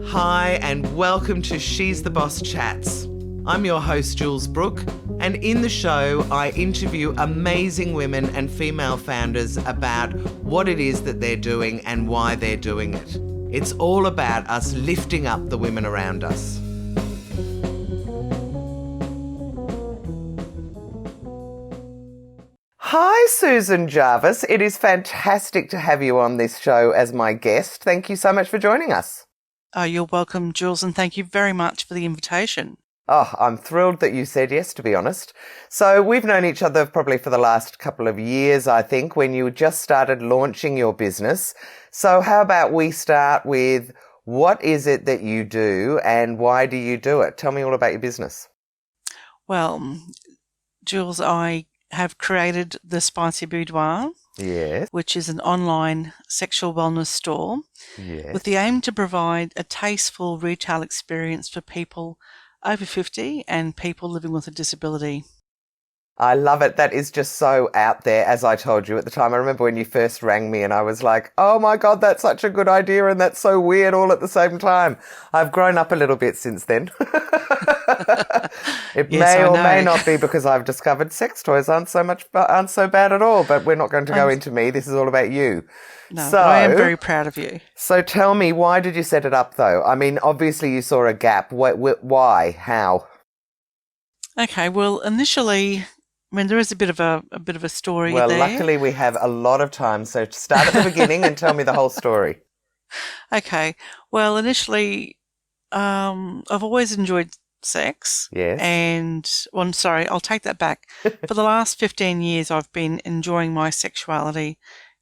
Hi, and welcome to She's the Boss Chats. I'm your host, Jules Brooke, and in the show, I interview amazing women and female founders about what it is that they're doing and why they're doing it. It's all about us lifting up the women around us. Hi, Susan Jarvis. It is fantastic to have you on this show as my guest. Thank you so much for joining us. Oh, you're welcome, Jules, and thank you very much for the invitation. Oh, I'm thrilled that you said yes, to be honest. So we've known each other probably for the last couple of years, I think, when you just started launching your business. So how about we start with what is it that you do and why do you do it? Tell me all about your business. Well, Jules, I have created the Spicy Boudoir, Yes. which is an online sexual wellness store with the aim to provide a tasteful retail experience for people over 50 and people living with a disability. I love it. That is just so out there, as I told you at the time. I remember when you first rang me and I was like, oh my God, that's such a good idea and that's so weird all at the same time. I've grown up a little bit since then. It may not be because I've discovered sex toys aren't so bad at all, but we're not going to go into me. This is all about you. No, but I am very proud of you. So tell me, why did you set it up though? I mean, obviously you saw a gap. Why? How? Okay, well, initially, I mean, there is a bit of a story there. Well, luckily we have a lot of time, so start at the beginning and tell me the whole story. Okay, well, initially, I've always enjoyed sex. Yes. And, well, I'm sorry, I'll take that back. For the last 15 years, I've been enjoying my sexuality,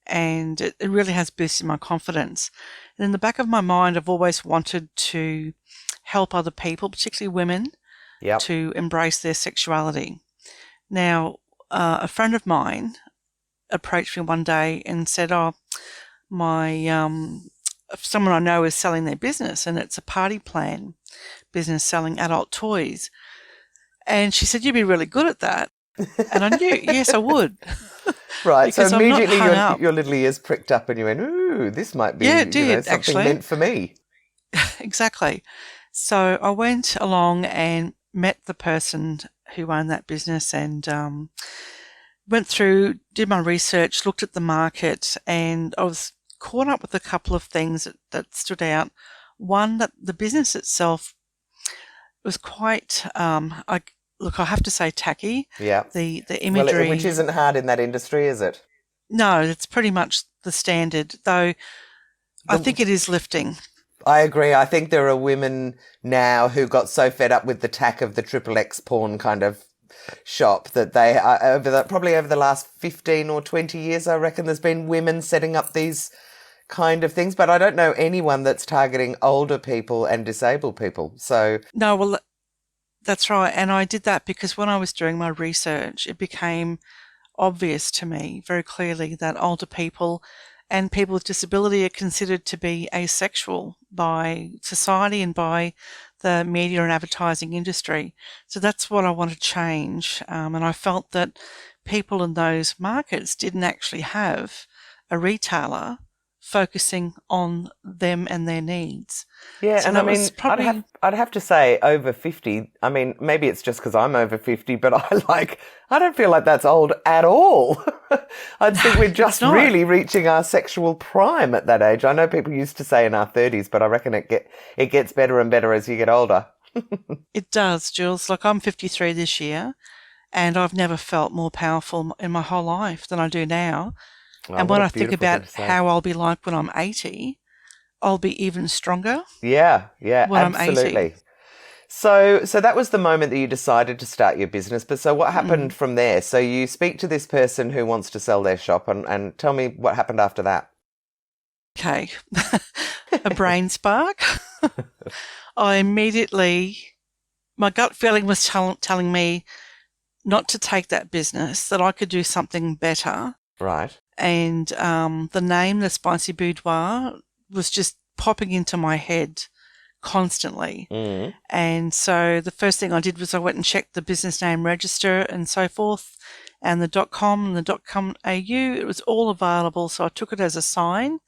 and it really has boosted my confidence. And in the back of my mind, I've always wanted to help other people, particularly women, to embrace their sexuality. Now, a friend of mine approached me one day and said, someone I know is selling their business, and it's a party plan business selling adult toys. And she said, you'd be really good at that. And I knew, yes, I would. Right, so immediately your little ears pricked up and you went, ooh, this might be something actually meant for me. Exactly. So I went along and met the person who owned that business and went through, did my research, looked at the market, and I was caught up with a couple of things that stood out. One, that the business itself was quite, I have to say tacky. Yeah. The imagery. Which isn't hard in that industry, is it? No, it's pretty much the standard, though I think it is lifting. I agree. I think there are women now who got so fed up with the tack of the XXX porn kind of shop that they are probably over the last 15 or 20 years, I reckon there's been women setting up these kind of things, but I don't know anyone that's targeting older people and disabled people. So no, well, that's right. And I did that because when I was doing my research, it became obvious to me very clearly that older people and people with disability are considered to be asexual by society and by the media and advertising industry. So that's what I want to change. And I felt that people in those markets didn't actually have a retailer focusing on them and their needs. Yeah, so and I mean, I'd have to say over 50. I mean, maybe it's just because I'm over 50, but I don't feel like that's old at all. I think we're just really reaching our sexual prime at that age. I know people used to say in our 30s, but I reckon it gets better and better as you get older. It does, Jules. Like, I'm 53 this year, and I've never felt more powerful in my whole life than I do now. And when I think about how I'll be like when I'm 80, I'll be even stronger. Yeah, when absolutely. I'm 80. So that was the moment that you decided to start your business. But so what happened from there? So you speak to this person who wants to sell their shop and tell me what happened after that. Okay. A brain spark. My gut feeling was telling me not to take that business, that I could do something better. Right. And the name, the Spicy Boudoir, was just popping into my head constantly. Mm. And so the first thing I did was I went and checked the business name register and so forth, and the .com and the .com.au. It was all available, so I took it as a sign.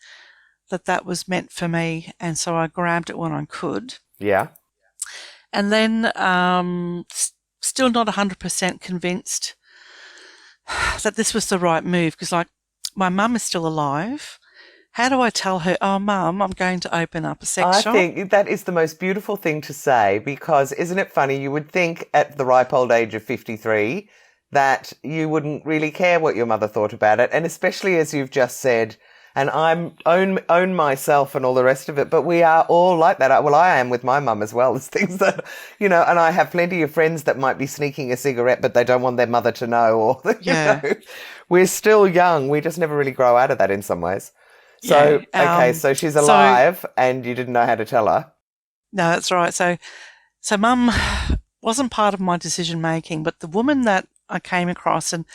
that was meant for me, and so I grabbed it when I could. Yeah. And then still not 100% convinced that this was the right move, because, like, my mum is still alive. How do I tell her, oh, Mum, I'm going to open up a sex shop? I think that is the most beautiful thing to say, because isn't it funny? You would think at the ripe old age of 53 that you wouldn't really care what your mother thought about it. And especially as you've just said, and I'm own myself and all the rest of it, but we are all like that. Well, I am with my mum as well. There's things that, and I have plenty of friends that might be sneaking a cigarette, but they don't want their mother to know, or, Yeah. We're still young. We just never really grow out of that in some ways. So, Yeah, okay, so she's alive and you didn't know how to tell her. No, that's right. So Mum wasn't part of my decision making, but the woman that I came across, and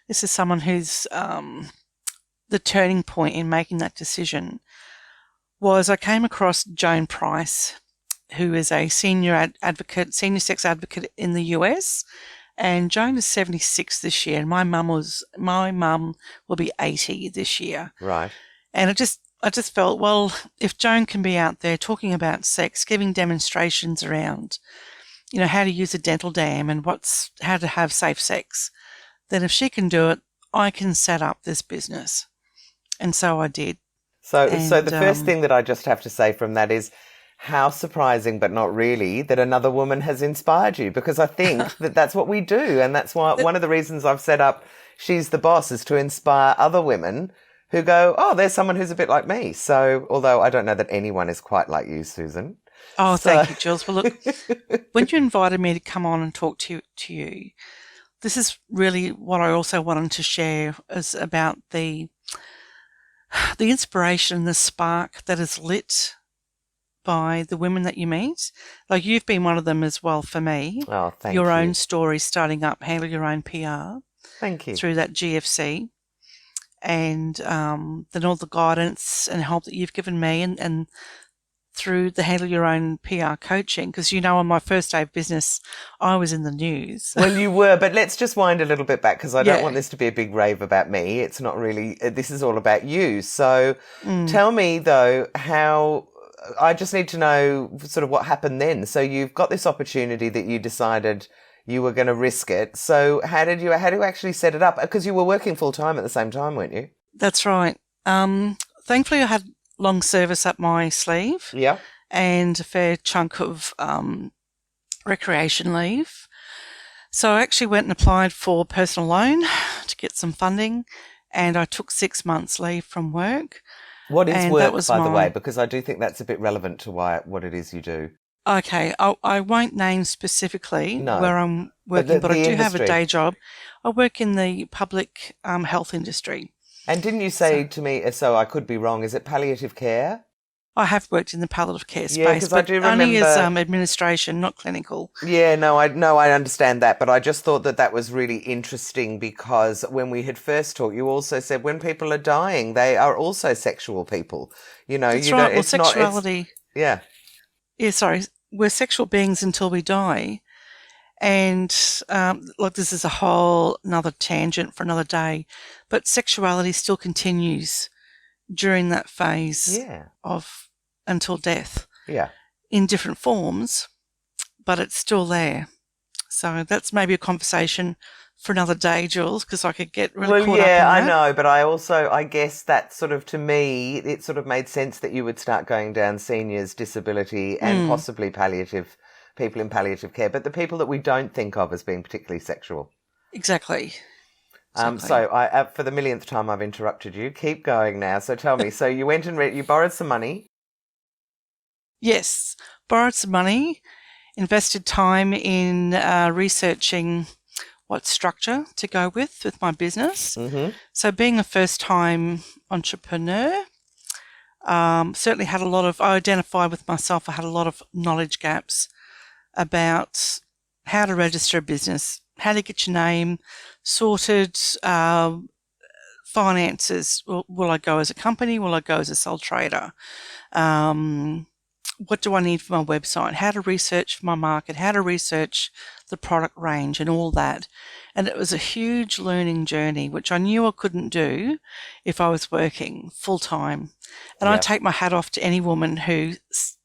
this is someone who's the turning point in making that decision, was I came across Joan Price, who is a senior sex advocate in the US. And Joan is 76 this year, and my mum will be 80 this year. Right. And I just felt, well, if Joan can be out there talking about sex, giving demonstrations around, how to use a dental dam and how to have safe sex, then if she can do it, I can set up this business. And so I did. So the first thing that I just have to say from that is how surprising, but not really, that another woman has inspired you, because I think that that's what we do. And that's why one of the reasons I've set up She's the Boss is to inspire other women who go, oh, there's someone who's a bit like me. So, although I don't know that anyone is quite like you, Susan. Oh, thank you, Jules. Well, look, when you invited me to come on and talk to you, this is really what I also wanted to share, is about the inspiration, the spark that is lit by the women that you meet. Like, you've been one of them as well for me. Oh, thank you. Your own story, starting up, handle your own PR. Thank you. Through that GFC. And then all the guidance and help that you've given me, and through the handle your own PR coaching, because on my first day of business, I was in the news. Well, you were, but let's just wind a little bit back, because I don't want this to be a big rave about me. It's not really, this is all about you. So tell me, though, how, I just need to know sort of what happened then. So you've got this opportunity that you decided you were going to risk it. So how do you actually set it up? Because you were working full time at the same time, weren't you? That's right. Thankfully, I had long service up my sleeve. Yeah. And a fair chunk of recreation leave. So I actually went and applied for personal loan to get some funding, and I took 6 months leave from work. What is work, by the way? Because I do think that's a bit relevant to what it is you do. Okay, I won't name specifically where I'm working, but I do have a day job. I work in the public health industry. And didn't you say to me, so I could be wrong, is it palliative care? I have worked in the palliative care space, yeah, because I do remember, only as administration, not clinical. Yeah, I understand that, but I just thought that was really interesting, because when we had first talked, you also said when people are dying, they are also sexual people. That's right. Well, sexuality. Yeah. Yeah, sorry. We're sexual beings until we die. And look, this is a whole another tangent for another day, but sexuality still continues during that phase of until death. Yeah. In different forms, but it's still there. So that's maybe a conversation for another day, Jules, because I could get really caught up in that. Yeah, I know, but I guess that sort of, to me, it sort of made sense that you would start going down seniors, disability, and possibly people in palliative care, but the people that we don't think of as being particularly sexual. Exactly. So for the millionth time, I've interrupted you. Keep going now. So tell me, so you went and you borrowed some money? Yes, borrowed some money, invested time in researching what structure to go with my business. Mm-hmm. So being a first-time entrepreneur, certainly had I identified with myself, I had a lot of knowledge gaps about how to register a business, how to get your name sorted, finances. Will I go as a company? Will I go as a sole trader? what do I need for my website, how to research my market, how to research the product range and all that. And it was a huge learning journey, which I knew I couldn't do if I was working full time. And I take my hat off to any woman who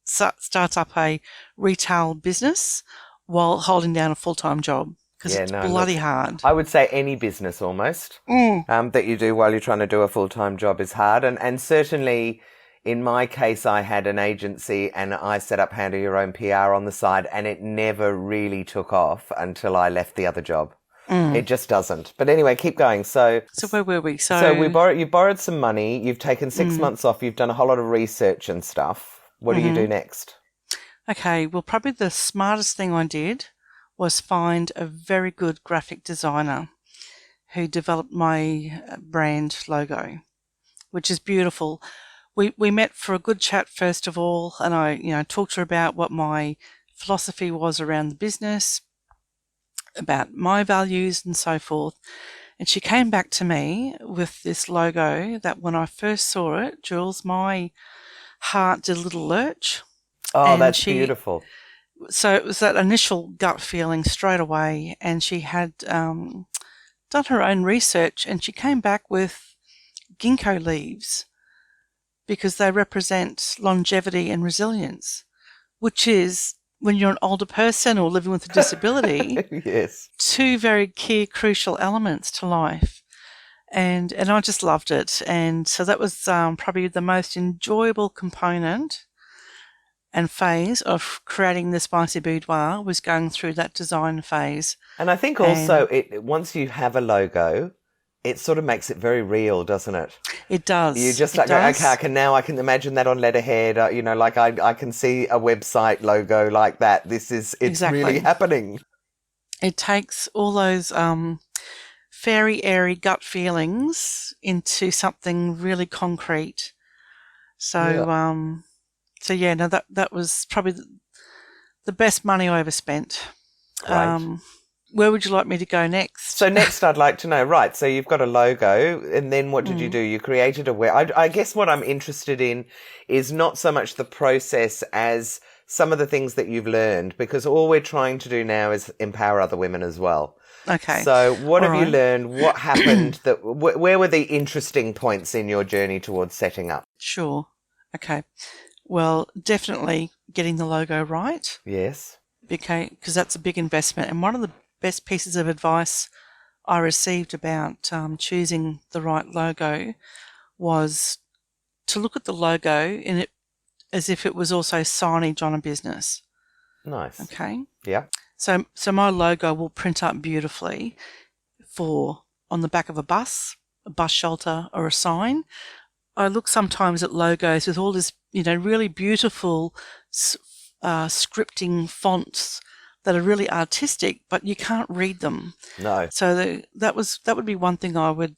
starts up a retail business while holding down a full-time job, because it's bloody hard. I would say any business almost that you do while you're trying to do a full-time job is hard. And certainly in my case, I had an agency and I set up Handle Your Own PR on the side, and it never really took off until I left the other job. It just doesn't. But anyway, keep going. So where were we? So you borrowed some money, you've taken 6 months off, you've done a whole lot of research and stuff. What do you do next? Okay, well, probably the smartest thing I did was find a very good graphic designer who developed my brand logo, which is beautiful. We met for a good chat first of all, and I talked to her about what my philosophy was around the business, about my values and so forth. And she came back to me with this logo that when I first saw it, Jules, my heart did a little lurch. Oh, that's beautiful. So it was that initial gut feeling straight away, and she had done her own research, and she came back with ginkgo leaves because they represent longevity and resilience, which is, when you're an older person or living with a disability, two very key, crucial elements to life. And I just loved it. And so that was probably the most enjoyable component and phase of creating the Spicy Boudoir, was going through that design phase. And I think also once you have a logo, it sort of makes it very real, doesn't it? It does. You just like, okay, I can imagine that on letterhead. Like I can see a website logo like that. It's really happening. It takes all those fairy, airy gut feelings into something really concrete. So, that was probably the best money I ever spent. Right. Where would you like me to go next? So next I'd like to know, right, so you've got a logo, and then what did you do? You created I guess what I'm interested in is not so much the process as some of the things that you've learned, because all we're trying to do now is empower other women as well. Okay. So what have you learned? What happened? Where were the interesting points in your journey towards setting up? Sure. Okay. Well, definitely getting the logo right. Yes. Okay, because that's a big investment. And one of the best pieces of advice I received about choosing the right logo was to look at the logo in it as if it was also signage on a business. Nice. Okay. Yeah. So my logo will print up beautifully on the back of a bus shelter, or a sign. I look sometimes at logos with all this, really beautiful scripting fonts that are really artistic, but you can't read them. No. So that would be one thing I would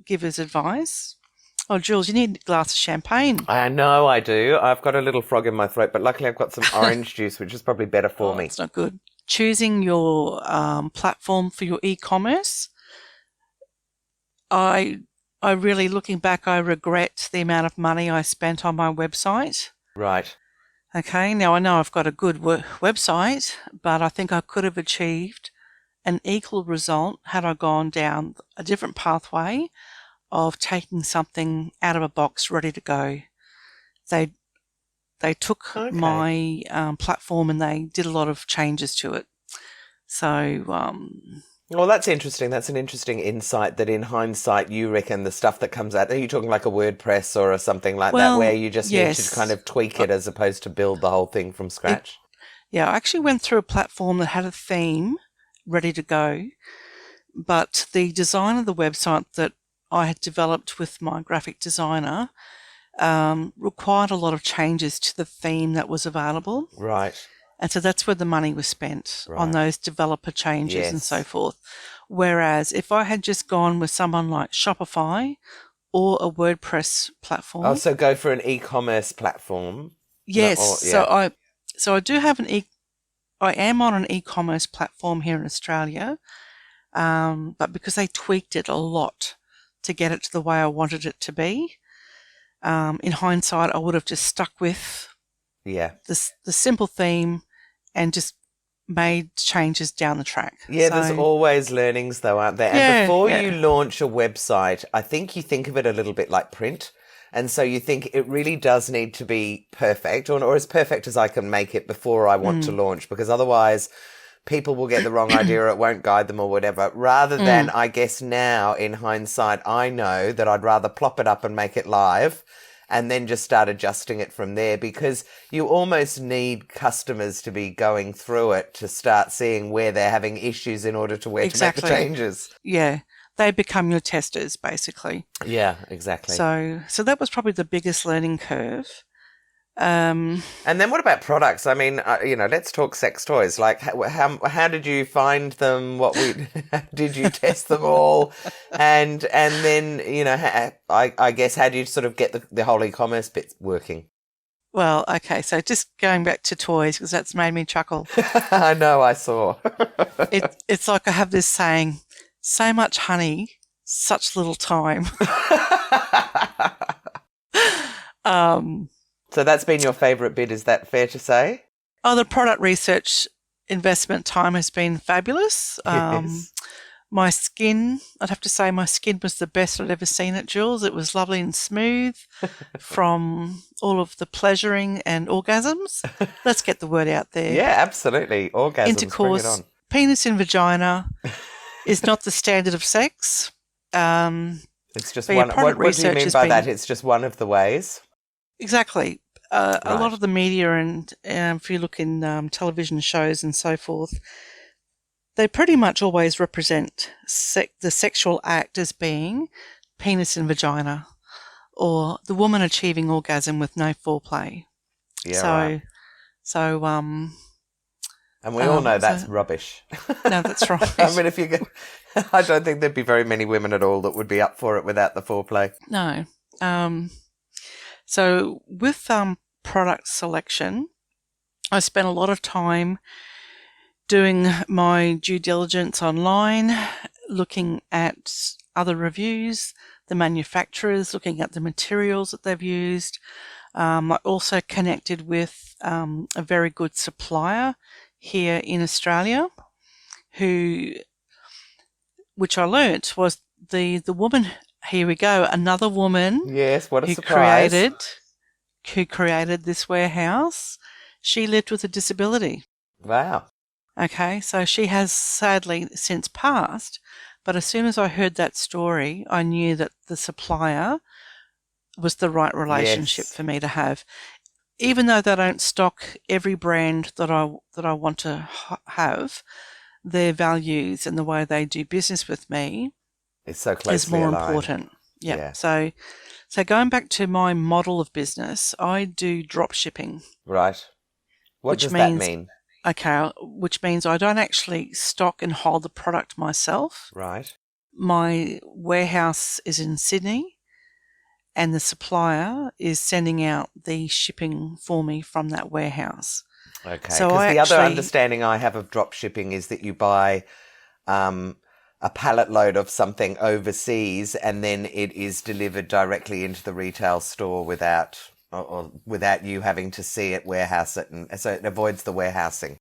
give as advice. Oh, Jules, you need a glass of champagne. I know I do. I've got a little frog in my throat, but luckily I've got some orange juice, which is probably better for me. It's not good. Choosing your platform for your e-commerce, I really, looking back, I regret the amount of money I spent on my website. Right. Okay, now I know I've got a good website, but I think I could have achieved an equal result had I gone down a different pathway of taking something out of a box ready to go. They took my platform and they did a lot of changes to it. So, well, that's interesting. That's an interesting insight that in hindsight, you reckon the stuff that comes out, are you talking like a WordPress or something like that, where you just need to kind of tweak it as opposed to build the whole thing from scratch? I actually went through a platform that had a theme ready to go, but the design of the website that I had developed with my graphic designer required a lot of changes to the theme that was available. Right. And so that's where the money was spent, on those developer changes and so forth. Whereas if I had just gone with someone like Shopify or a WordPress platform. Oh, so go for an e-commerce platform. Yes. So I do have I am on an e-commerce platform here in Australia, but because they tweaked it a lot to get it to the way I wanted it to be, in hindsight, I would have just stuck with Yeah. the simple theme and just made changes down the track. Yeah, So, there's always learnings though, aren't there? And yeah, before yeah. you launch a website, I think you think of it a little bit like print. And so you think it really does need to be perfect or as perfect as I can make it before I want to launch, because otherwise people will get the wrong idea or it won't guide them or whatever. Rather than, I guess now in hindsight, I know that I'd rather plop it up and make it live and then just start adjusting it from there, because you almost need customers to be going through it to start seeing where they're having issues in order to where to make the changes. Yeah. They become your testers, basically. Yeah, exactly. So that was probably the biggest learning curve. And then what about products? I mean, let's talk sex toys. Like, how did you find them? Did you test them all? And then, I guess, how do you sort of get the whole e-commerce bit working? Well, okay, so just going back to toys, because that's made me chuckle. I know, I saw. It's like I have this saying, so much honey, such little time. So that's been your favourite bit, is that fair to say? Oh, the product research investment time has been fabulous. Yes. My skin, I'd have to say my skin was the best I'd ever seen it, Jules. It was lovely and smooth from all of the pleasuring and orgasms. Let's get the word out there. Yeah, absolutely. Orgasms, intercourse, bring it on. Penis in vagina is not the standard of sex. It's just but one. yeah, What do you research mean has by been- that? It's just one of the ways. Exactly. A Right. lot of the media and if you look in television shows and so forth, they pretty much always represent the sexual act as being penis and vagina, or the woman achieving orgasm with no foreplay. Yeah, right. And we all know that's rubbish. No, that's right. I mean, I don't think there'd be very many women at all that would be up for it without the foreplay. No. So with product selection, I spent a lot of time doing my due diligence online, looking at other reviews, the manufacturers, looking at the materials that they've used. I also connected with a very good supplier here in Australia, which I learnt was the woman. Here we go, another woman. Yes, what a surprise! Who created this warehouse? She lived with a disability. Wow. Okay, so she has sadly since passed, but as soon as I heard that story, I knew that the supplier was the right relationship for me to have. Even though they don't stock every brand that I want to have, their values and the way they do business with me is so closely is more aligned. important. Yep. Yeah. So going back to my model of business, I do drop shipping. Right. What does that mean? Okay, which means I don't actually stock and hold the product myself. Right. My warehouse is in Sydney, and the supplier is sending out the shipping for me from that warehouse. Okay. Because the other understanding I have of drop shipping is that you buy a pallet load of something overseas and then it is delivered directly into the retail store without you having to see it, warehouse it, and so it avoids the warehousing.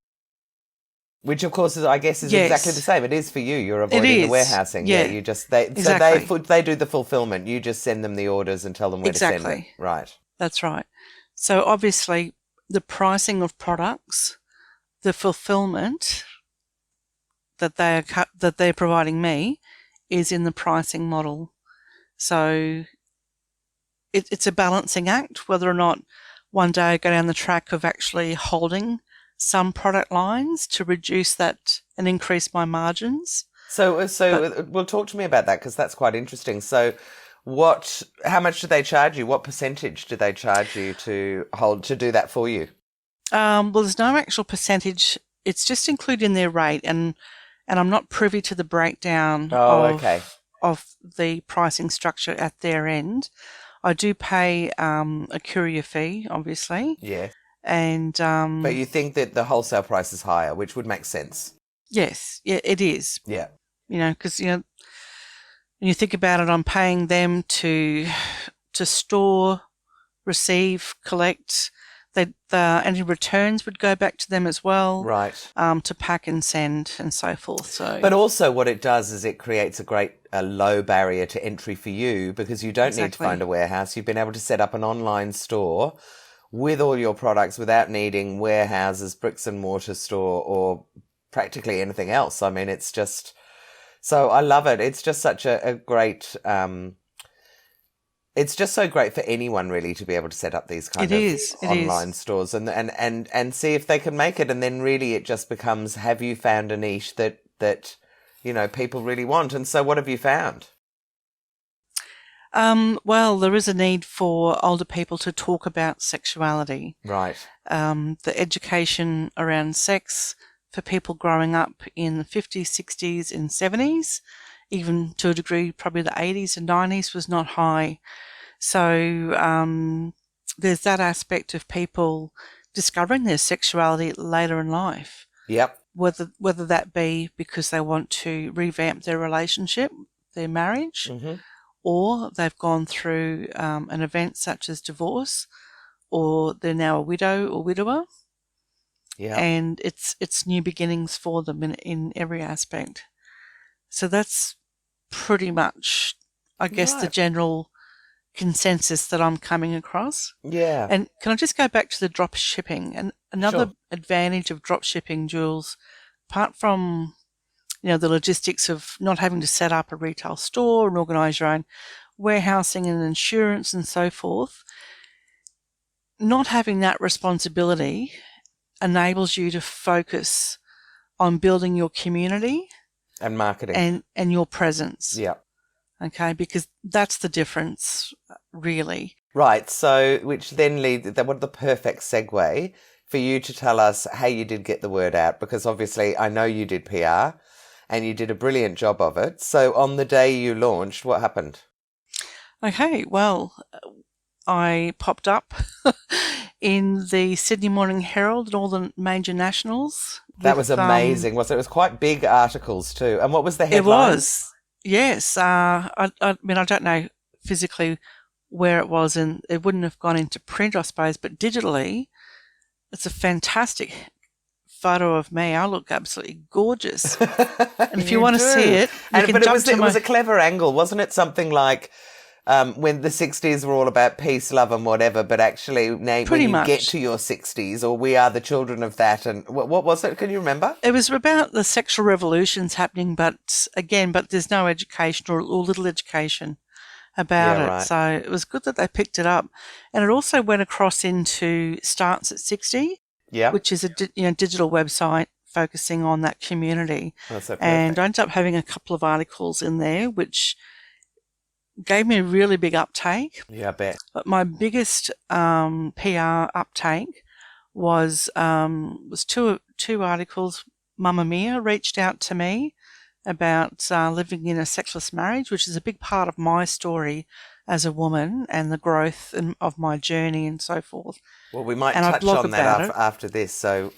Which, of course, I guess is exactly the same. It is for you. You're avoiding the warehousing. Yeah, you just exactly. So they do the fulfillment. You just send them the orders and tell them where to send it. Right. That's right. So obviously, the pricing of products, the fulfillment that they're providing me, is in the pricing model. So it's a balancing act. Whether or not one day I go down the track of actually holding some product lines to reduce that and increase my margins. Well, talk to me about that, because that's quite interesting. So how much do they charge you? What percentage do they charge you to do that for you? Well, there's no actual percentage. It's just included in their rate, and I'm not privy to the breakdown of the pricing structure at their end. I do pay a courier fee, obviously. Yeah. And but you think that the wholesale price is higher, which would make sense. Yes, yeah, it is. Yeah. Because when you think about it, I'm paying them to store, receive, collect. Any returns would go back to them as well, Right. to pack and send and so forth. So, But also what it does is it creates a low barrier to entry for you because you don't need to Exactly. find a warehouse. You've been able to set up an online store with all your products without needing warehouses, bricks and mortar store, or practically anything else. I mean, it's just... So I love it. It's just such a great... it's just so great for anyone really to be able to set up these kind of online stores and see if they can make it. And then really it just becomes, have you found a niche that people really want? And so what have you found? Well, there is a need for older people to talk about sexuality. Right. The education around sex for people growing up in the 50s, 60s and 70s, even to a degree probably the 80s and 90s, was not high. So there's that aspect of people discovering their sexuality later in life. Yep. Whether that be because they want to revamp their relationship, their marriage, or they've gone through an event such as divorce, or they're now a widow or widower. Yeah. And it's new beginnings for them in every aspect. So that's pretty much, I guess, the general consensus that I'm coming across. Yeah. And can I just go back to the drop shipping? And another advantage of drop shipping, Jules, apart from the logistics of not having to set up a retail store and organise your own warehousing and insurance and so forth, not having that responsibility enables you to focus on building your community and marketing and your presence. Yeah. Okay, because that's the difference, really. Right. So, which then leads, what the perfect segue for you to tell us how you did get the word out, because obviously I know you did PR and you did a brilliant job of it. So on the day you launched, what happened? Okay, well, I popped up in the Sydney Morning Herald and all the major nationals. That was amazing, wasn't it? It was quite big articles too. And what was the headline? It was, yes. I mean, I don't know physically where it was, and it wouldn't have gone into print, I suppose, but digitally, it's a fantastic photo of me. I look absolutely gorgeous. And if you want to see it, it was a clever angle, wasn't it? Something like when the 60s were all about peace, love and whatever, but actually now when you get to your 60s, or we are the children of that, and what was it? Can you remember? It was about the sexual revolutions happening, but there's no education or little education about it. Right. So it was good that they picked it up. And it also went across into Starts at 60, which is a digital website focusing on that community. That's so perfect. And I ended up having a couple of articles in there, which gave me a really big uptake. Yeah, I bet. But my biggest PR uptake was two articles. Mamma Mia reached out to me about living in a sexless marriage, which is a big part of my story as a woman and the growth of my journey and so forth. Well, we might touch on that after this. So,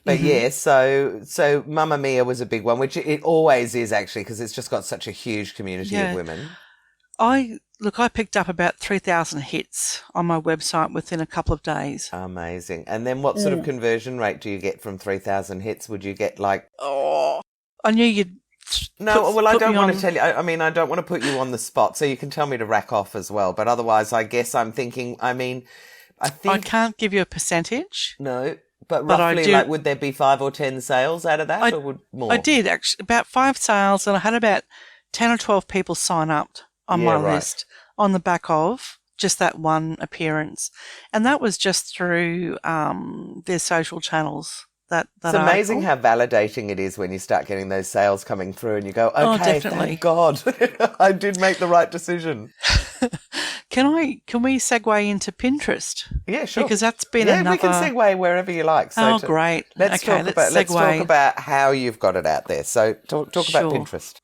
but yeah, so Mamma Mia was a big one, which it always is actually, because it's just got such a huge community of women. I picked up about 3,000 hits on my website within a couple of days. Amazing. And then what sort of conversion rate do you get from 3,000 hits? Would you get like... Oh, I knew you'd... No, well, I don't want to tell you. I mean, I don't want to put you on the spot, so you can tell me to rack off as well. But otherwise, I guess I'm thinking, I think... I can't give you a percentage. No, but roughly, like, would there be 5 or 10 sales out of that, or would more? I did, actually. About 5 sales, and I had about 10 or 12 people sign up on my list on the back of just that one appearance. And that was just through their social channels. It's amazing how validating it is when you start getting those sales coming through and you go, okay, thank God, I did make the right decision. Can we segue into Pinterest? Yeah, sure. Because that's been another... we can segue wherever you like. So great. Let's talk about how you've got it out there. So talk about Pinterest.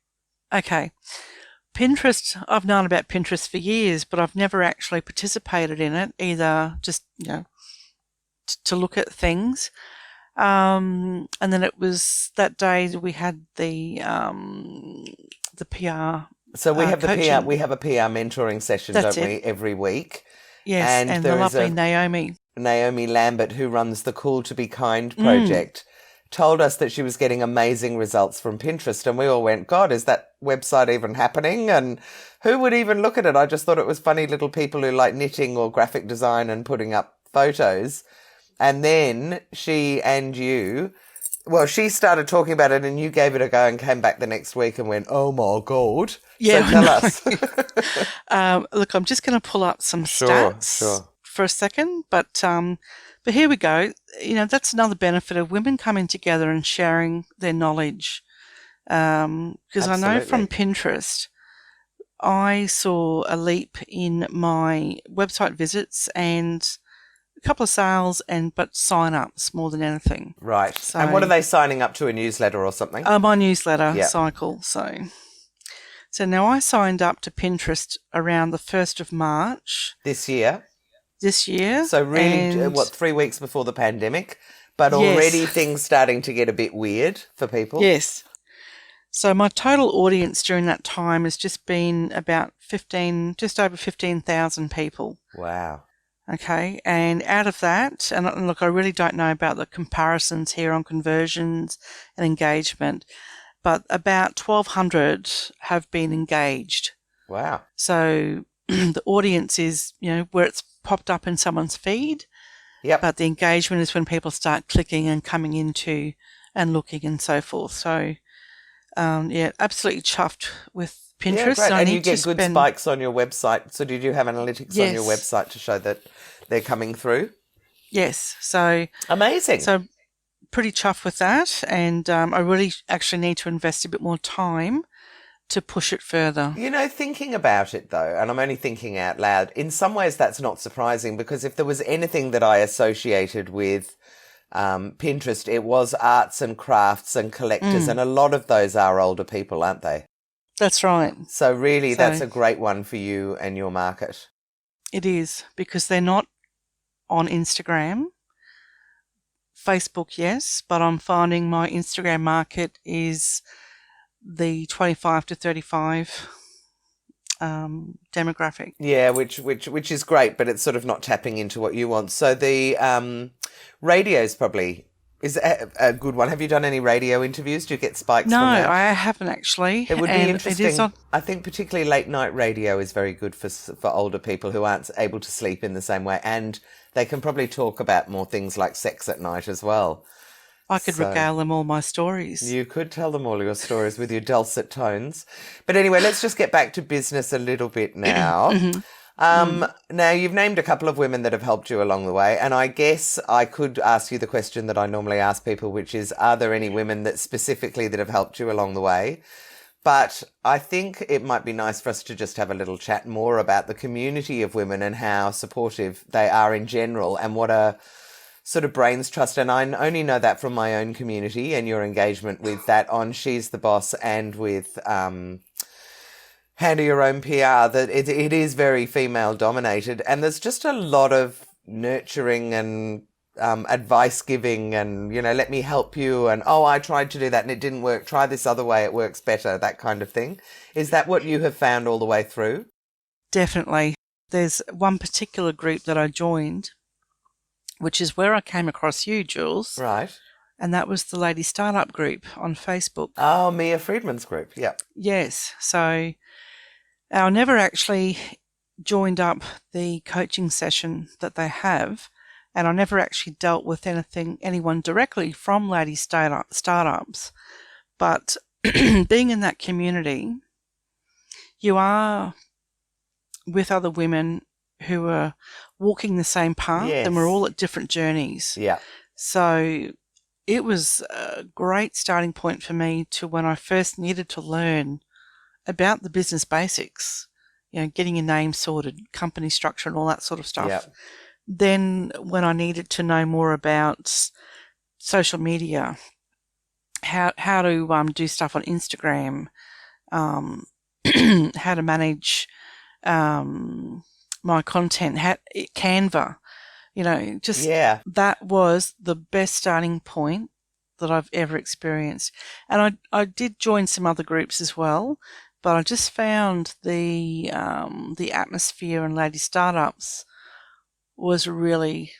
Okay. Pinterest, I've known about Pinterest for years, but I've never actually participated in it, either just, to look at things. And then it was that day that we had the PR. So we have the PR. We have a PR mentoring session, don't we, every week? Yes, And and the there is lovely Naomi. Naomi Lambert, who runs the Cool to Be Kind project, told us that she was getting amazing results from Pinterest. And we all went, God, is that website even happening? And who would even look at it? I just thought it was funny little people who like knitting or graphic design and putting up photos. And then she and you, well, she started talking about it and you gave it a go and came back the next week and went, oh my God. Yeah, So tell us. look, I'm just going to pull up some Sure, stats sure. for a second, but here we go. You know, that's another benefit of women coming together and sharing their knowledge. Because I know from Absolutely. Pinterest, I saw a leap in my website visits and a couple of sales but sign-ups more than anything. Right. So, And what are they signing up to, a newsletter or something? my newsletter Yep. cycle. So now I signed up to Pinterest around the 1st of March This year. this year. So really, and 3 weeks before the pandemic, but Yes. already things starting to get a bit weird for people. Yes. So my total audience during that time has just been about just over 15,000 people. Wow. Okay. And out of that, and look, I really don't know about the comparisons here on conversions and engagement, but about 1,200 have been engaged. Wow. So the audience is, where it's popped up in someone's feed. Yep. But the engagement is when people start clicking and coming into and looking and so forth. So, absolutely chuffed with Pinterest. Yeah, great. And you get to good spikes on your website. So did you have analytics on your website to show that they're coming through? Yes. So amazing. So pretty chuffed with that. And I really actually need to invest a bit more time to push it further. Thinking about it though, and I'm only thinking out loud, in some ways that's not surprising, because if there was anything that I associated with Pinterest, it was arts and crafts and collectors, and a lot of those are older people, aren't they? That's right. So really, that's a great one for you and your market. It is, because they're not on Instagram. Facebook, yes, but I'm finding my Instagram market is the 25 to 35 demographic. Yeah, which is great, but it's sort of not tapping into what you want. So the radio's probably is a good one. Have you done any radio interviews? Do you get spikes No, from that? I haven't actually. It would be interesting. It is on... I think particularly late night radio is very good for older people who aren't able to sleep in the same way, and they can probably talk about more things like sex at night as well. I could regale them all my stories. You could tell them all your stories with your dulcet tones. But anyway, let's just get back to business a little bit now. Now, you've named a couple of women that have helped you along the way, and I guess I could ask you the question that I normally ask people, which is, are there any women that specifically that have helped you along the way? But I think it might be nice for us to just have a little chat more about the community of women and how supportive they are in general, and what a sort of brains trust. And I only know that from my own community and your engagement with that on She's the Boss and with Handle Your Own PR, that it is very female dominated, and there's just a lot of nurturing and advice giving and, let me help you, and I tried to do that and it didn't work, try this other way, it works better, that kind of thing. Is that what you have found all the way through? Definitely. There's one particular group that I joined, which is where I came across you, Jules. Right. And that was the Lady Startup group on Facebook. Oh, Mia Friedman's group, yeah. Yes. So I never actually joined up the coaching session that they have, and I never actually dealt with anyone directly from Lady Startups. But being in that community, you are with other women who are walking the same path, and we're all at different journeys. Yeah. So it was a great starting point for me to when I first needed to learn about the business basics, getting your name sorted, company structure and all that sort of stuff. Yeah. Then when I needed to know more about social media, how to do stuff on Instagram, how to manage my content, Canva, that was the best starting point that I've ever experienced. And I did join some other groups as well, but I just found the atmosphere in Lady Startups was really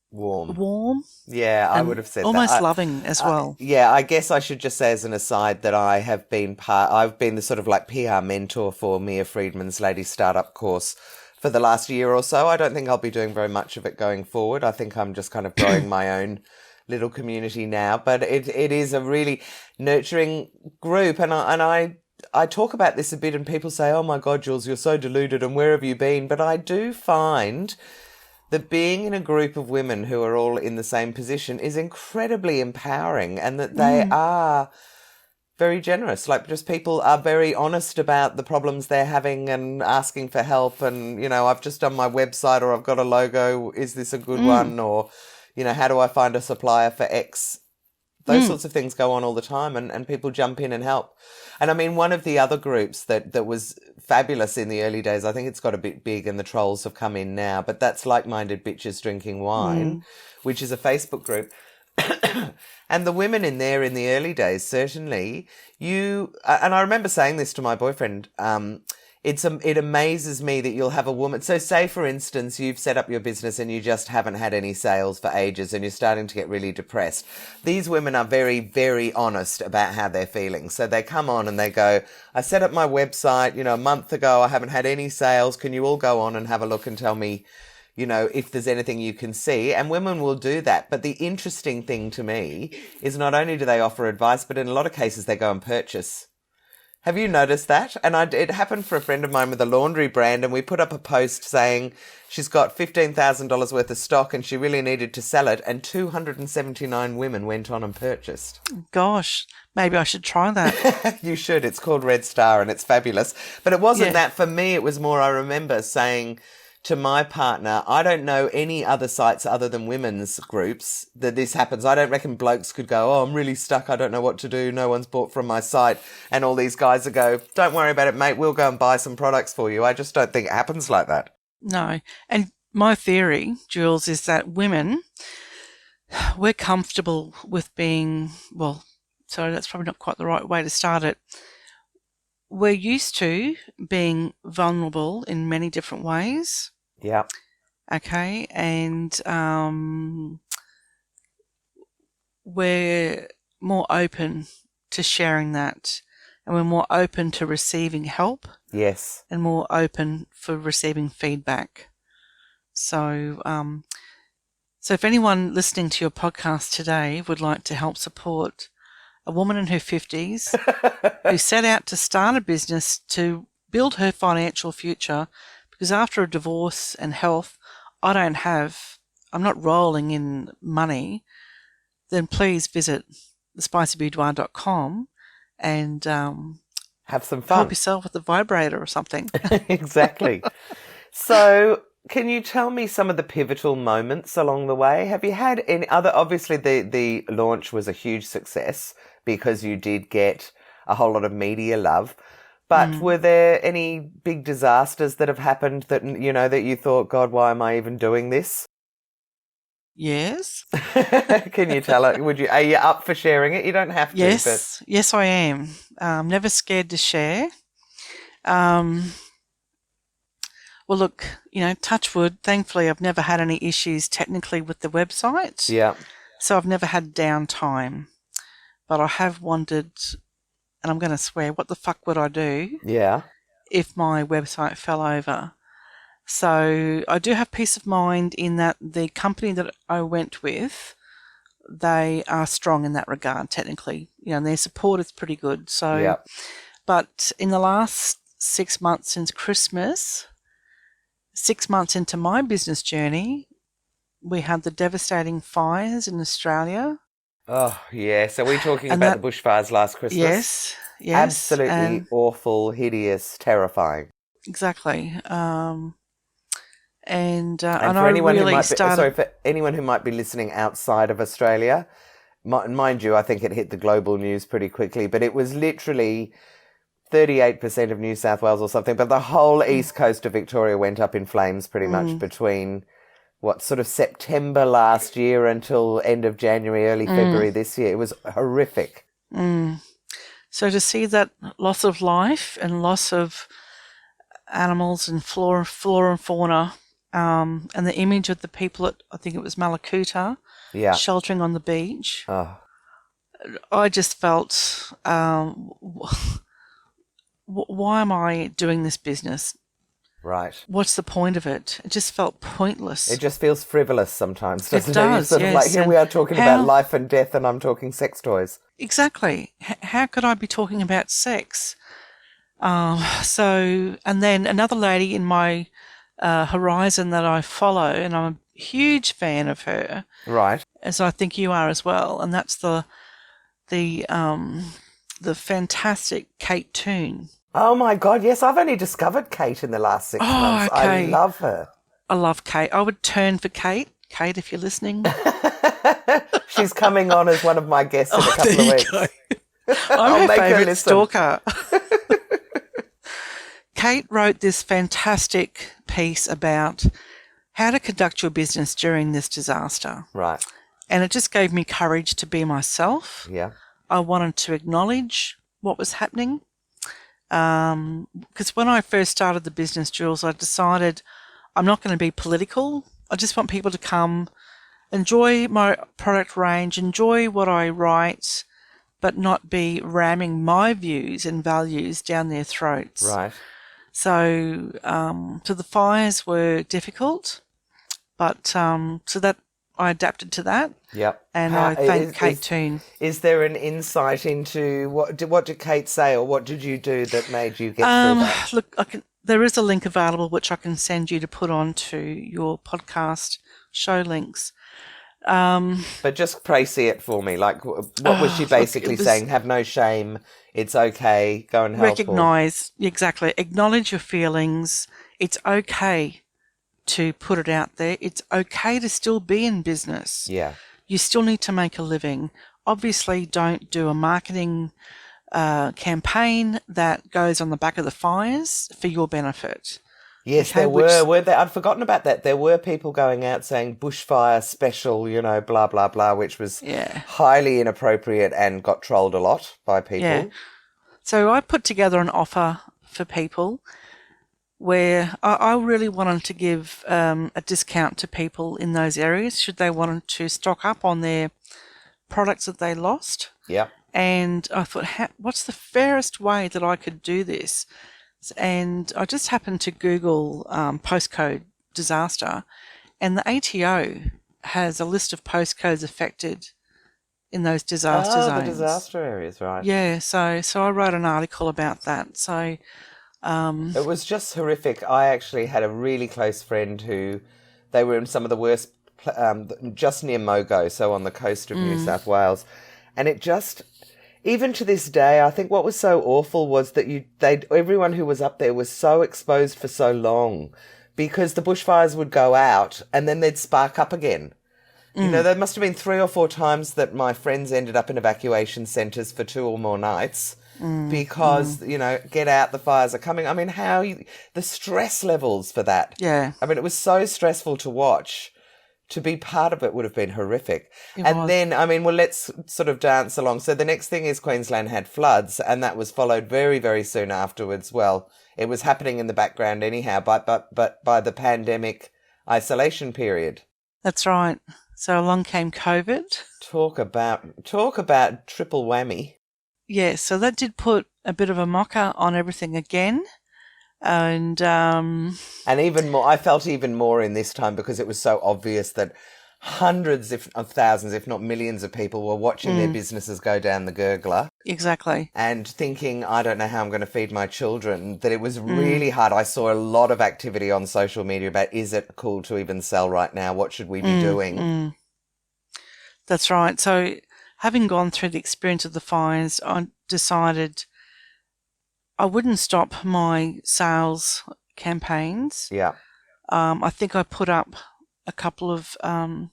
Warm. warm Yeah, I and would have said almost that. loving as well. Yeah, I guess I should just say as an aside that I've been the sort of like PR mentor for Mia Friedman's Lady Startup course for the last year or so. I don't think I'll be doing very much of it going forward. I think I'm just kind of growing my own little community now, but it is a really nurturing group, and I talk about this a bit, and people say, "Oh my God, Jules, you're so deluded, and where have you been?" But I do find that being in a group of women who are all in the same position is incredibly empowering, and that they are very generous. Like, just people are very honest about the problems they're having and asking for help. And, I've just done my website, or I've got a logo. Is this a good one? Or, how do I find a supplier for X? Those sorts of things go on all the time, and people jump in and help. And I mean, one of the other groups that was fabulous in the early days, I think it's got a bit big and the trolls have come in now, but that's Like-Minded Bitches Drinking Wine, which is a Facebook group. And the women in there in the early days, certainly, and I remember saying this to my boyfriend, it amazes me that you'll have a woman. So say, for instance, you've set up your business and you just haven't had any sales for ages and you're starting to get really depressed. These women are very, very honest about how they're feeling. So they come on and they go, I set up my website, a month ago, I haven't had any sales. Can you all go on and have a look and tell me, if there's anything you can see? And women will do that. But the interesting thing to me is not only do they offer advice, but in a lot of cases they go and purchase. Have you noticed that? And it happened for a friend of mine with a laundry brand, and we put up a post saying she's got $15,000 worth of stock and she really needed to sell it, and 279 women went on and purchased. Gosh, maybe I should try that. You should. It's called Red Star and it's fabulous. But it wasn't that for me. It was more, I remember saying to my partner, I don't know any other sites other than women's groups that this happens. I don't reckon blokes could go, oh, I'm really stuck, I don't know what to do, no one's bought from my site. And all these guys would go, don't worry about it, mate, we'll go and buy some products for you. I just don't think it happens like that. No. And my theory, Jules, is that women, we're comfortable with being, sorry, that's probably not quite the right way to start it. We're used to being vulnerable in many different ways. Yeah. Okay. And we're more open to sharing that. And we're more open to receiving help. Yes. And more open for receiving feedback. So if anyone listening to your podcast today would like to help support a woman in her 50s who set out to start a business to build her financial future, because after a divorce and health, I'm not rolling in money, then please visit thespicyboudoir.com and have some fun. Help yourself with a vibrator or something. Exactly. So can you tell me some of the pivotal moments along the way? Have you had any other, obviously the launch was a huge success because you did get a whole lot of media love, but were there any big disasters that have happened that, that you thought, God, why am I even doing this? Yes. Can you tell it? Are you up for sharing it? You don't have to. Yes, I am. Never scared to share. Well, look, touch wood, thankfully I've never had any issues technically with the website. Yeah. So I've never had downtime. But I have wondered, and I'm going to swear, what the fuck would I do if my website fell over? So I do have peace of mind in that the company that I went with, they are strong in that regard technically. And their support is pretty good. So, but in the last 6 months since Christmas, 6 months into my business journey, we had the devastating fires in Australia. Oh, yeah. So we're talking about the bushfires last Christmas. Yes. Absolutely awful, hideous, terrifying. Exactly. And for anyone who might be listening outside of Australia, mind you, I think it hit the global news pretty quickly, but it was literally 38% of New South Wales or something, but the whole east coast of Victoria went up in flames pretty much between sort of September last year until end of January, early February this year. It was horrific. So to see that loss of life and loss of animals and flora and fauna and the image of the people at, I think it was Malakuta, Yeah. sheltering on the beach. Oh, I just felt, why am I doing this business? right. What's the point of it? It just felt pointless. It just feels frivolous sometimes, doesn't it? does, You're sort of like, yes, here and we are talking how- about life and death, and I'm talking sex toys. Exactly. How could I be talking about sex? And then another lady in my horizon that I follow, and I'm a huge fan of her, Right. as I think you are as well, and that's the fantastic Kate Toon. Oh my God, yes, I've only discovered Kate in the last 6 months. I okay. love her. I love Kate. I would turn for Kate. Kate, if you're listening. She's coming on as one of my guests in a couple of weeks. I'm her make her favourite listen. stalker. Kate wrote this fantastic piece about how to conduct your business during this disaster. Right. And it just gave me courage to be myself. Yeah. I wanted to acknowledge what was happening. Because when I first started the business, Jules, I decided I'm not going to be political. I just want people to come, enjoy my product range, enjoy what I write, but not be ramming my views and values down their throats. Right. So the fires were difficult, but so that I adapted to that. Yep. And I thank Kate Toon. Is there an insight into what did Kate say, or what did you do that made you get through that? Look, there is a link available which I can send you to put onto your podcast show links. But just précis it for me. Like, what was she basically saying? Have no shame. It's okay. Go and help. Recognise, exactly. Acknowledge your feelings. It's okay to put it out there. It's okay to still be in business. Yeah. You still need to make a living. Obviously, don't do a marketing campaign that goes on the back of the fires for your benefit. Yes, Okay, there were there. I'd forgotten about that. There were people going out saying bushfire special, blah, blah, blah, which was highly inappropriate and got trolled a lot by people. Yeah. So I put together an offer for people where I really wanted to give a discount to people in those areas should they want to stock up on their products that they lost. Yeah. And I thought, what's the fairest way that I could do this? And I just happened to Google postcode disaster, and the ATO has a list of postcodes affected in those disaster zones. The disaster areas, right. Yeah, so I wrote an article about that. So it was just horrific. I actually had a really close friend who, they were in some of the worst, just near Mogo, so on the coast of New South Wales, and it just... Even to this day, I think what was so awful was that everyone who was up there was so exposed for so long, because the bushfires would go out and then they'd spark up again. There must have been 3 or 4 times that my friends ended up in evacuation centres for 2 or more nights because, get out, the fires are coming. I mean, the stress levels for that. Yeah. I mean, it was so stressful to watch. To be part of it would have been horrific. Then, let's sort of dance along. So the next thing is Queensland had floods, and that was followed very, very soon afterwards. Well, it was happening in the background anyhow, but by the pandemic isolation period. That's right. So along came COVID. Talk about triple whammy. Yeah, so that did put a bit of a mocker on everything again. And even more, I felt even more in this time because it was so obvious that hundreds of thousands, if not millions of people were watching their businesses go down the gurgler. Exactly. And thinking, I don't know how I'm going to feed my children, that it was really hard. I saw a lot of activity on social media about, is it cool to even sell right now? What should we be doing? That's right. So having gone through the experience of the fires, I decided I wouldn't stop my sales campaigns. Yeah. I think I put up a couple of, I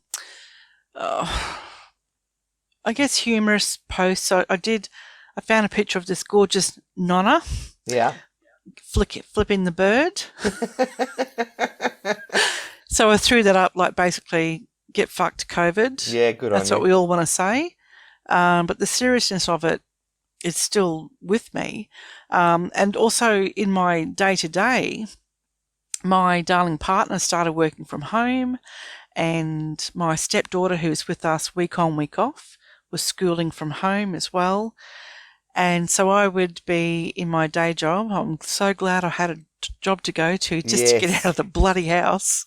guess, humorous posts. So I found a picture of this gorgeous nonna. Yeah. Flipping the bird. So I threw that up, like basically, get fucked COVID. Yeah, good on you. That's what we all want to say. But the seriousness of it, it's still with me. And also in my day-to-day, my darling partner started working from home, and my stepdaughter, who's with us week on, week off, was schooling from home as well. And so I would be in my day job. I'm so glad I had a job to go to just to get out Yes. of the bloody house.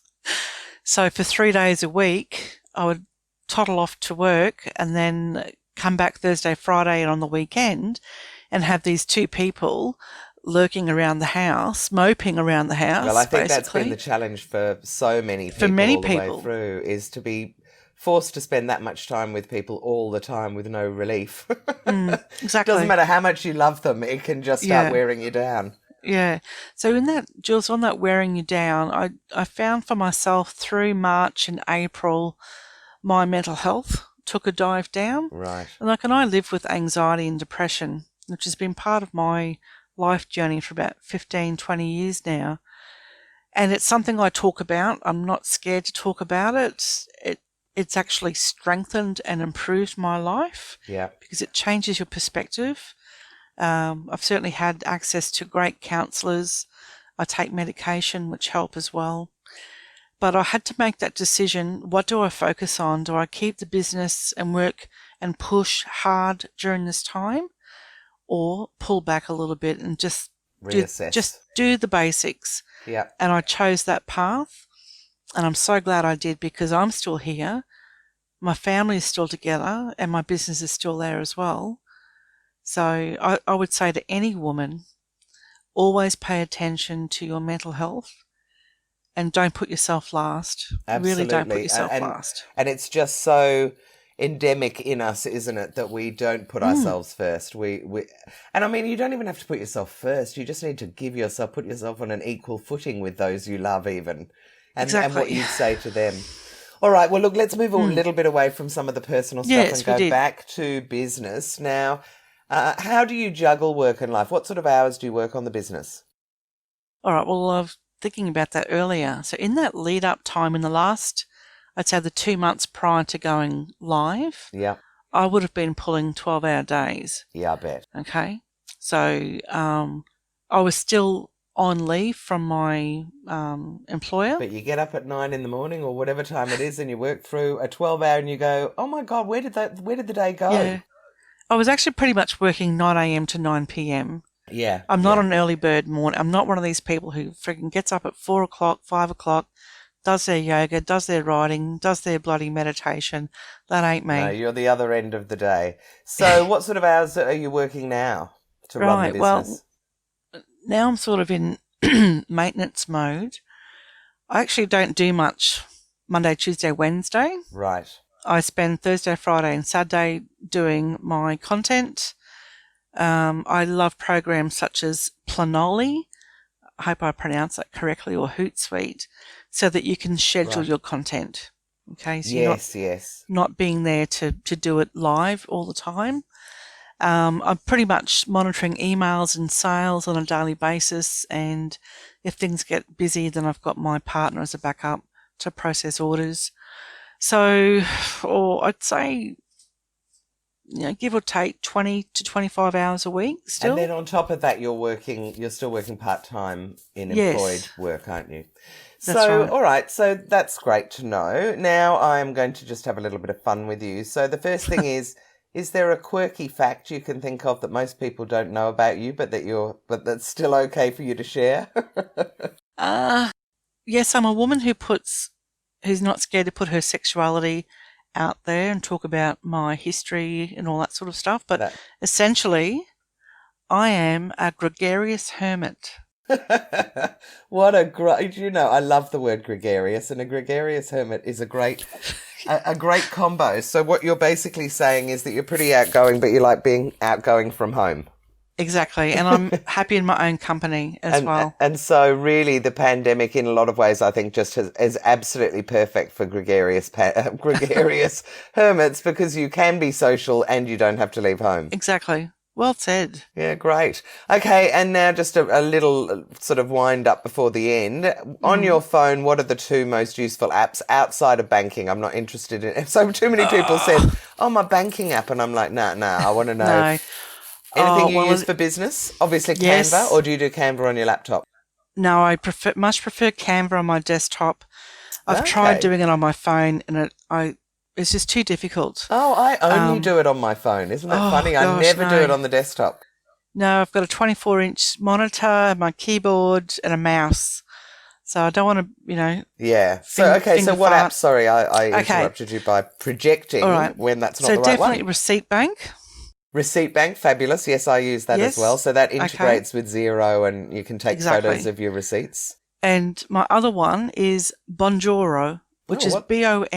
So for 3 days a week, I would toddle off to work and then come back Thursday, Friday, and on the weekend, and have these two people lurking around the house, moping around the house. Well, I think that's basically. been the challenge for so many people For many all the way people. through, is to be forced to spend that much time with people all the time with no relief. Exactly. Doesn't matter how much you love them, it can just start Yeah. wearing you down. Yeah. So in that, Jules, on that wearing you down, I found for myself through March and April, my mental health took a dive down. Right. And I live with anxiety and depression, which has been part of my life journey for about 15, 20 years now. And it's something I talk about. I'm not scared to talk about it. It's actually strengthened and improved my life. Yeah. Because it changes your perspective. I've certainly had access to great counsellors. I take medication, which help as well. But I had to make that decision. What do I focus on? Do I keep the business and work and push hard during this time, or pull back a little bit and just Reassess. do the basics? Yeah. And I chose that path, and I'm so glad I did, because I'm still here. My family is still together, and my business is still there as well. So I would say to any woman, always pay attention to your mental health. And don't put yourself last. Absolutely. Really don't put yourself last. And it's just so endemic in us, isn't it, that we don't put ourselves first. And I mean, you don't even have to put yourself first. You just need to put yourself on an equal footing with those you love, even. And what you'd say to them. All right, well, look, let's move a little bit away from some of the personal stuff and go back to business. Now, how do you juggle work and life? What sort of hours do you work on the business? All right, well, I was thinking about that earlier. So in that lead up time, in the last, I'd say the 2 months prior to going live, Yeah. I would have been pulling 12-hour days. Yeah, I bet. Okay. So I was still on leave from my employer. But you get up at 9 a.m. or whatever time it is, and you work through a 12-hour, and you go, "Oh my God, where did the day go?" Yeah. I was actually pretty much working 9 a.m. to 9 p.m. Yeah. I'm not an early bird morning. I'm not one of these people who freaking gets up at 4 o'clock, 5 o'clock, does their yoga, does their writing, does their bloody meditation. That ain't me. No, you're the other end of the day. So what sort of hours are you working now to run the business? Well, now I'm sort of in maintenance mode. I actually don't do much Monday, Tuesday, Wednesday. Right. I spend Thursday, Friday and Saturday doing my content. I love programs such as Planoly, I hope I pronounce that correctly, or Hootsuite, so that you can schedule your content. Okay, so you're not being there to do it live all the time. I'm pretty much monitoring emails and sales on a daily basis, and if things get busy, then I've got my partner as a backup to process orders. So, I'd say, give or take 20 to 25 hours a week still. And then on top of that, you're still working part-time in employed work, aren't you? That's right. All right, so that's great to know. Now I'm going to just have a little bit of fun with you. So the first thing is there a quirky fact you can think of that most people don't know about you, but that's still okay for you to share? Yes, I'm a woman who's not scared to put her sexuality out there and talk about my history and all that sort of stuff. But essentially, I am a gregarious hermit. What a great, I love the word gregarious, and a gregarious hermit is a great combo. So what you're basically saying is that you're pretty outgoing, but you like being outgoing from home. Exactly, and I'm happy in my own company as well. And so really the pandemic in a lot of ways I think just is absolutely perfect for gregarious hermits, because you can be social and you don't have to leave home. Exactly. Well said. Yeah, great. Okay, and now just a little sort of wind up before the end. On your phone, what are the two most useful apps outside of banking? I'm not interested in. So too many people said, "Oh, my banking app," and I'm like, nah, I want to know. No. Anything you use for business? Obviously Canva, or do you do Canva on your laptop? No, I much prefer Canva on my desktop. I've tried doing it on my phone, and it's just too difficult. Oh, I only do it on my phone. Isn't that funny? Gosh, I never do it on the desktop. No, I've got a 24-inch monitor, my keyboard, and a mouse. So I don't want to, Yeah. So what app? Sorry, I interrupted you by projecting when that's not the right one. So definitely Receipt Bank. Receipt Bank, fabulous. Yes, I use that as well. So that integrates with Xero, and you can take photos of your receipts. And my other one is Bonjoro, which is Bonjoro.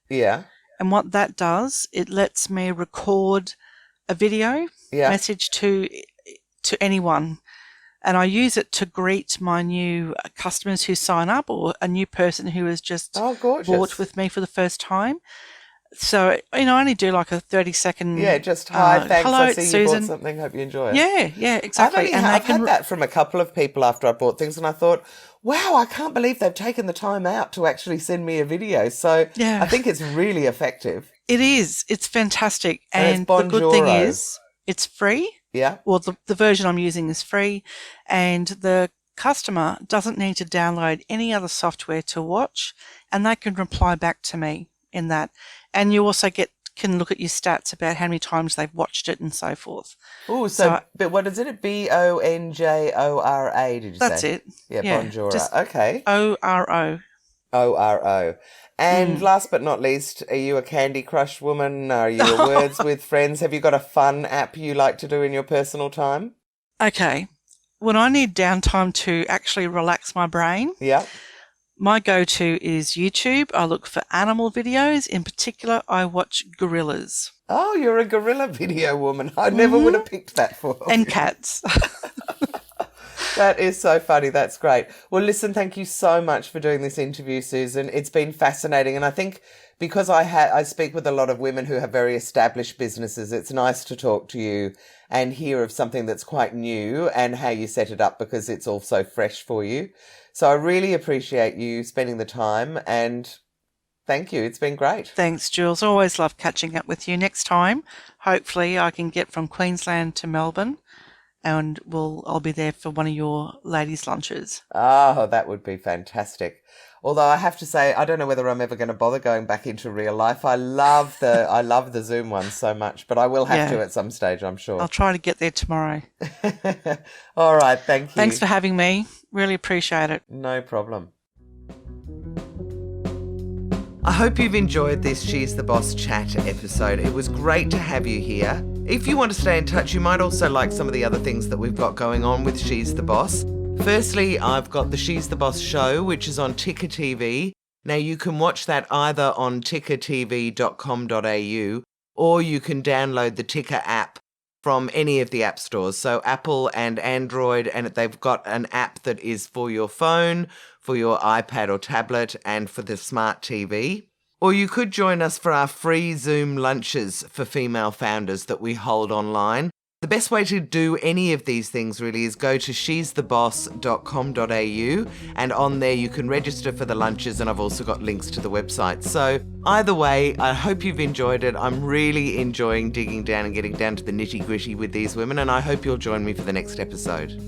Yeah. And what that does, it lets me record a video message to anyone. And I use it to greet my new customers who sign up, or a new person who has just bought with me for the first time. So, I only do like a 30-second... Yeah, just hi, thanks, hello, I see Susan. You bought something, hope you enjoy it. Yeah, exactly. I've had that from a couple of people after I bought things, and I thought, wow, I can't believe they've taken the time out to actually send me a video. So I think it's really effective. It is. It's fantastic. And the good thing is it's free. Yeah. Well, the version I'm using is free, and the customer doesn't need to download any other software to watch, and they can reply back to me in that. And you also can look at your stats about how many times they've watched it and so forth. Oh, but what is it? Bonjora, did you say? That's it. Yeah, Bonjora. Okay. ORO. ORO. And last but not least, are you a Candy Crush woman? Are you a Words with Friends? Have you got a fun app you like to do in your personal time? Okay. When I need downtime to actually relax my brain, my go-to is YouTube. I look for animal videos. In particular, I watch gorillas. Oh, you're a gorilla video woman. I never would have picked that for you. And cats. That is so funny. That's great. Well, listen, thank you so much for doing this interview, Susan. It's been fascinating. And I think because I speak with a lot of women who have very established businesses, it's nice to talk to you and hear of something that's quite new and how you set it up, because it's all so fresh for you. So I really appreciate you spending the time, and thank you. It's been great. Thanks, Jules. Always love catching up with you. Next time, hopefully I can get from Queensland to Melbourne, and I'll be there for one of your ladies' lunches. Oh, that would be fantastic. Although I have to say, I don't know whether I'm ever going to bother going back into real life. I love the Zoom ones so much, but I will have to at some stage, I'm sure. I'll try to get there tomorrow. All right, thank you. Thanks for having me. Really appreciate it. No problem. I hope you've enjoyed this She's the Boss chat episode. It was great to have you here. If you want to stay in touch, you might also like some of the other things that we've got going on with She's the Boss. Firstly, I've got the She's the Boss show, which is on Ticker TV. Now, you can watch that either on tickertv.com.au, or you can download the Ticker app from any of the app stores. So Apple and Android, and they've got an app that is for your phone, for your iPad or tablet, and for the smart TV. Or you could join us for our free Zoom lunches for female founders that we hold online. The best way to do any of these things really is go to she'stheboss.com.au, and on there you can register for the lunches, and I've also got links to the website. So either way, I hope you've enjoyed it. I'm really enjoying digging down and getting down to the nitty-gritty with these women, and I hope you'll join me for the next episode.